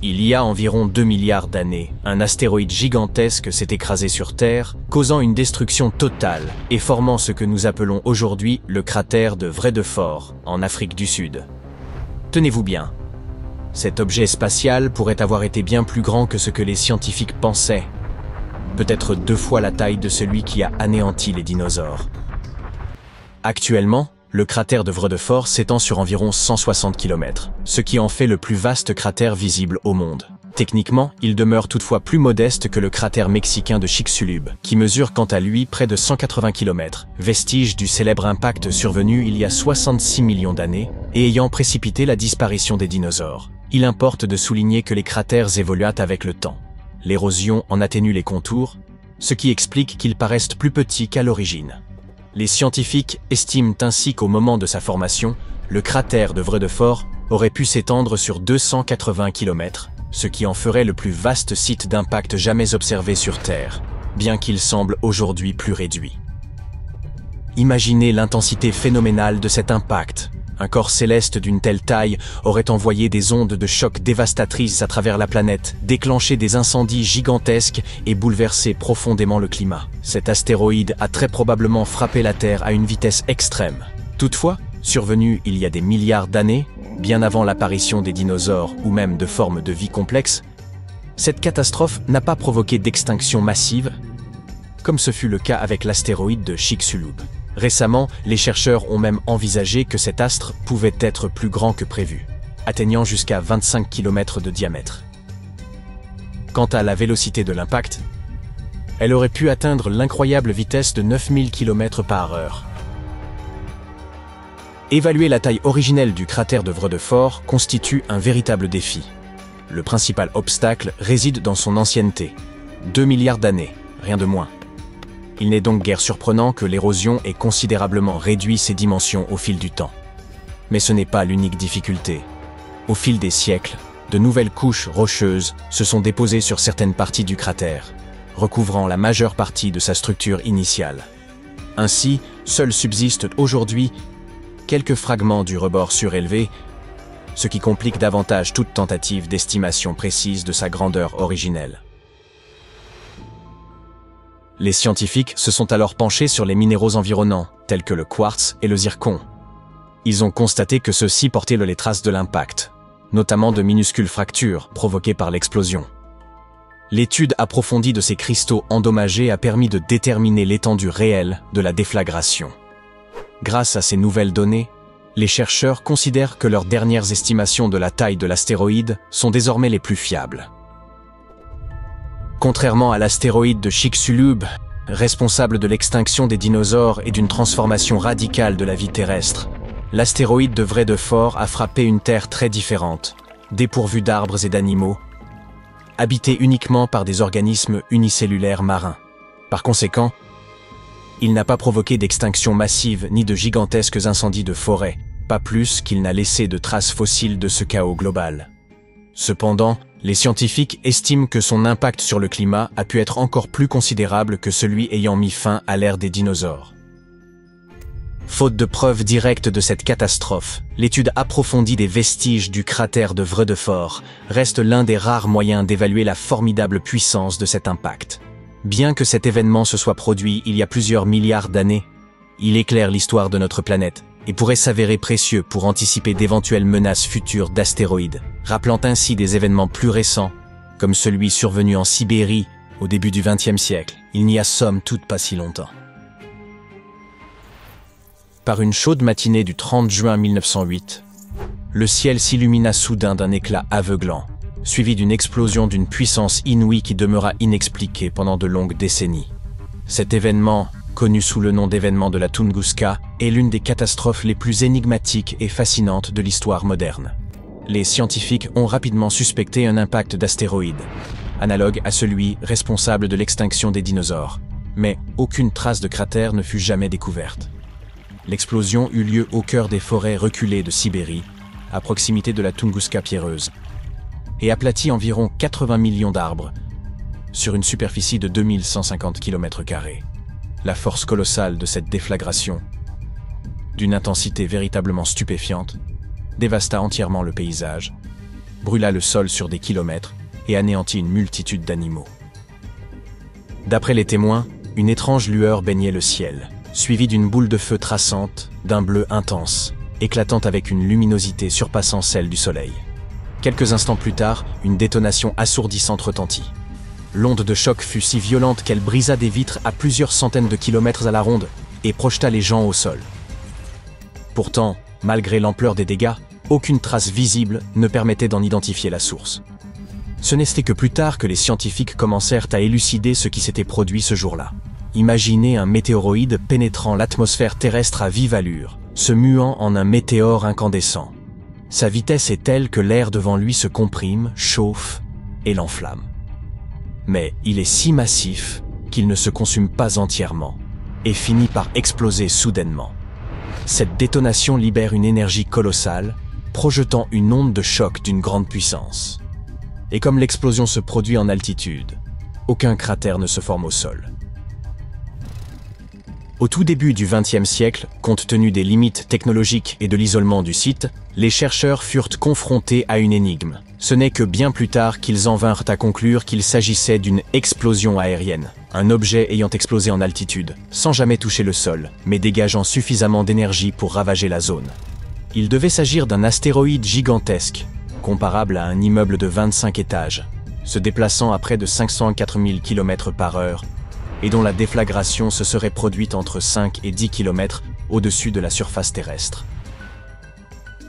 Il y a environ 2 milliards d'années, un astéroïde gigantesque s'est écrasé sur Terre, causant une destruction totale et formant ce que nous appelons aujourd'hui le cratère de Vredefort, en Afrique du Sud. Tenez-vous bien, cet objet spatial pourrait avoir été bien plus grand que ce que les scientifiques pensaient. Peut-être 2 fois la taille de celui qui a anéanti les dinosaures. Actuellement, le cratère de Vredefort s'étend sur environ 160 km, ce qui en fait le plus vaste cratère visible au monde. Techniquement, il demeure toutefois plus modeste que le cratère mexicain de Chicxulub, qui mesure quant à lui près de 180 km, vestige du célèbre impact survenu il y a 66 millions d'années et ayant précipité la disparition des dinosaures. Il importe de souligner que les cratères évoluent avec le temps. L'érosion en atténue les contours, ce qui explique qu'ils paraissent plus petits qu'à l'origine. Les scientifiques estiment ainsi qu'au moment de sa formation, le cratère de Vredefort aurait pu s'étendre sur 280 km, ce qui en ferait le plus vaste site d'impact jamais observé sur Terre, bien qu'il semble aujourd'hui plus réduit. Imaginez l'intensité phénoménale de cet impact. Un corps céleste d'une telle taille aurait envoyé des ondes de choc dévastatrices à travers la planète, déclenché des incendies gigantesques et bouleversé profondément le climat. Cet astéroïde a très probablement frappé la Terre à une vitesse extrême. Toutefois, survenu il y a des milliards d'années, bien avant l'apparition des dinosaures ou même de formes de vie complexes, cette catastrophe n'a pas provoqué d'extinction massive, comme ce fut le cas avec l'astéroïde de Chicxulub. Récemment, les chercheurs ont même envisagé que cet astre pouvait être plus grand que prévu, atteignant jusqu'à 25 km de diamètre. Quant à la vélocité de l'impact, elle aurait pu atteindre l'incroyable vitesse de 9000 km/h. Évaluer la taille originelle du cratère de Vredefort constitue un véritable défi. Le principal obstacle réside dans son ancienneté. 2 milliards d'années, rien de moins. Il n'est donc guère surprenant que l'érosion ait considérablement réduit ses dimensions au fil du temps. Mais ce n'est pas l'unique difficulté. Au fil des siècles, de nouvelles couches rocheuses se sont déposées sur certaines parties du cratère, recouvrant la majeure partie de sa structure initiale. Ainsi, seuls subsistent aujourd'hui quelques fragments du rebord surélevé, ce qui complique davantage toute tentative d'estimation précise de sa grandeur originelle. Les scientifiques se sont alors penchés sur les minéraux environnants, tels que le quartz et le zircon. Ils ont constaté que ceux-ci portaient les traces de l'impact, notamment de minuscules fractures provoquées par l'explosion. L'étude approfondie de ces cristaux endommagés a permis de déterminer l'étendue réelle de la déflagration. Grâce à ces nouvelles données, les chercheurs considèrent que leurs dernières estimations de la taille de l'astéroïde sont désormais les plus fiables. Contrairement à l'astéroïde de Chicxulub, responsable de l'extinction des dinosaures et d'une transformation radicale de la vie terrestre, l'astéroïde de Vredefort a frappé une Terre très différente, dépourvue d'arbres et d'animaux, habitée uniquement par des organismes unicellulaires marins. Par conséquent, il n'a pas provoqué d'extinction massive ni de gigantesques incendies de forêt, pas plus qu'il n'a laissé de traces fossiles de ce chaos global. Cependant, les scientifiques estiment que son impact sur le climat a pu être encore plus considérable que celui ayant mis fin à l'ère des dinosaures. Faute de preuves directes de cette catastrophe, l'étude approfondie des vestiges du cratère de Vredefort reste l'un des rares moyens d'évaluer la formidable puissance de cet impact. Bien que cet événement se soit produit il y a plusieurs milliards d'années, il éclaire l'histoire de notre planète et pourrait s'avérer précieux pour anticiper d'éventuelles menaces futures d'astéroïdes, rappelant ainsi des événements plus récents, comme celui survenu en Sibérie au début du XXe siècle, il n'y a somme toute pas si longtemps. Par une chaude matinée du 30 juin 1908, le ciel s'illumina soudain d'un éclat aveuglant, suivi d'une explosion d'une puissance inouïe qui demeura inexpliquée pendant de longues décennies. Cet événement, connu sous le nom d'événement de la Tunguska, est l'une des catastrophes les plus énigmatiques et fascinantes de l'histoire moderne. Les scientifiques ont rapidement suspecté un impact d'astéroïde, analogue à celui responsable de l'extinction des dinosaures, mais aucune trace de cratère ne fut jamais découverte. L'explosion eut lieu au cœur des forêts reculées de Sibérie, à proximité de la Tunguska pierreuse, et aplatit environ 80 millions d'arbres, sur une superficie de 2150 km². La force colossale de cette déflagration, d'une intensité véritablement stupéfiante, dévasta entièrement le paysage, brûla le sol sur des kilomètres et anéantit une multitude d'animaux. D'après les témoins, une étrange lueur baignait le ciel, suivie d'une boule de feu traçante, d'un bleu intense, éclatant avec une luminosité surpassant celle du soleil. Quelques instants plus tard, une détonation assourdissante retentit. L'onde de choc fut si violente qu'elle brisa des vitres à plusieurs centaines de kilomètres à la ronde et projeta les gens au sol. Pourtant, malgré l'ampleur des dégâts, aucune trace visible ne permettait d'en identifier la source. Ce n'était que plus tard que les scientifiques commencèrent à élucider ce qui s'était produit ce jour-là. Imaginez un météoroïde pénétrant l'atmosphère terrestre à vive allure, se muant en un météore incandescent. Sa vitesse est telle que l'air devant lui se comprime, chauffe et l'enflamme. Mais il est si massif qu'il ne se consume pas entièrement et finit par exploser soudainement. Cette détonation libère une énergie colossale, projetant une onde de choc d'une grande puissance. Et comme l'explosion se produit en altitude, aucun cratère ne se forme au sol. Au tout début du XXe siècle, compte tenu des limites technologiques et de l'isolement du site, les chercheurs furent confrontés à une énigme. Ce n'est que bien plus tard qu'ils en vinrent à conclure qu'il s'agissait d'une explosion aérienne, un objet ayant explosé en altitude, sans jamais toucher le sol, mais dégageant suffisamment d'énergie pour ravager la zone. Il devait s'agir d'un astéroïde gigantesque, comparable à un immeuble de 25 étages, se déplaçant à près de 504 000 km/h, et dont la déflagration se serait produite entre 5 et 10 km au-dessus de la surface terrestre.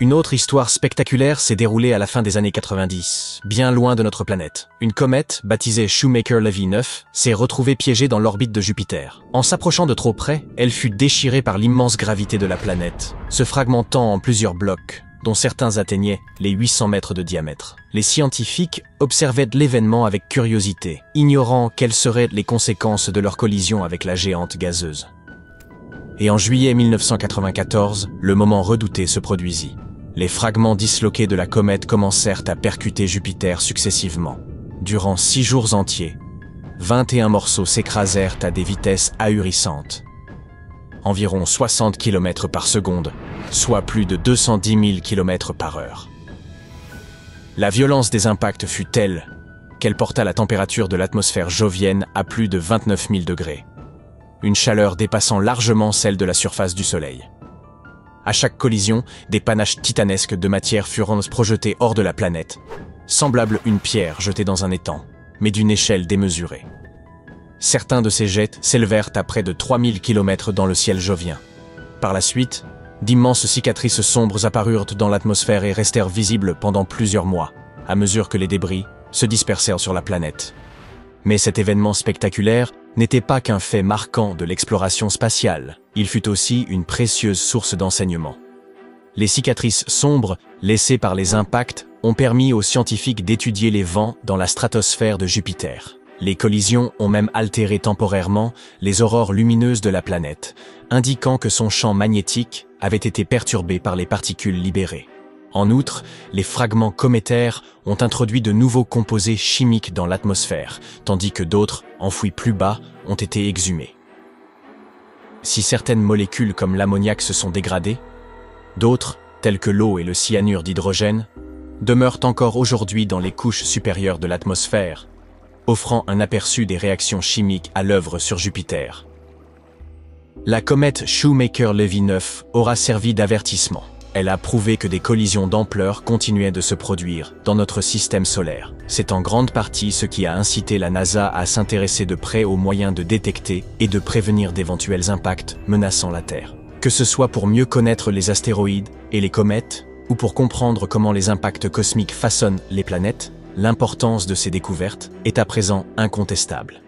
Une autre histoire spectaculaire s'est déroulée à la fin des années 90, bien loin de notre planète. Une comète, baptisée Shoemaker-Levy 9, s'est retrouvée piégée dans l'orbite de Jupiter. En s'approchant de trop près, elle fut déchirée par l'immense gravité de la planète, se fragmentant en plusieurs blocs, dont certains atteignaient les 800 mètres de diamètre. Les scientifiques observaient l'événement avec curiosité, ignorant quelles seraient les conséquences de leur collision avec la géante gazeuse. Et en juillet 1994, le moment redouté se produisit. Les fragments disloqués de la comète commencèrent à percuter Jupiter successivement. Durant 6 jours entiers, 21 morceaux s'écrasèrent à des vitesses ahurissantes. Environ 60 km par seconde, soit plus de 210 000 km/h. La violence des impacts fut telle qu'elle porta la température de l'atmosphère jovienne à plus de 29 000 degrés. Une chaleur dépassant largement celle de la surface du Soleil. À chaque collision, des panaches titanesques de matière furent projetés hors de la planète, semblable une pierre jetée dans un étang, mais d'une échelle démesurée. Certains de ces jets s'élevèrent à près de 3000 km dans le ciel jovien. Par la suite, d'immenses cicatrices sombres apparurent dans l'atmosphère et restèrent visibles pendant plusieurs mois, à mesure que les débris se dispersèrent sur la planète. Mais cet événement spectaculaire n'était pas qu'un fait marquant de l'exploration spatiale, il fut aussi une précieuse source d'enseignement. Les cicatrices sombres laissées par les impacts ont permis aux scientifiques d'étudier les vents dans la stratosphère de Jupiter. Les collisions ont même altéré temporairement les aurores lumineuses de la planète, indiquant que son champ magnétique avait été perturbé par les particules libérées. En outre, les fragments cométaires ont introduit de nouveaux composés chimiques dans l'atmosphère, tandis que d'autres, enfouis plus bas, ont été exhumés. Si certaines molécules comme l'ammoniac se sont dégradées, d'autres, telles que l'eau et le cyanure d'hydrogène, demeurent encore aujourd'hui dans les couches supérieures de l'atmosphère, offrant un aperçu des réactions chimiques à l'œuvre sur Jupiter. La comète Shoemaker-Levy 9 aura servi d'avertissement. Elle a prouvé que des collisions d'ampleur continuaient de se produire dans notre système solaire. C'est en grande partie ce qui a incité la NASA à s'intéresser de près aux moyens de détecter et de prévenir d'éventuels impacts menaçant la Terre. Que ce soit pour mieux connaître les astéroïdes et les comètes, ou pour comprendre comment les impacts cosmiques façonnent les planètes, l'importance de ces découvertes est à présent incontestable.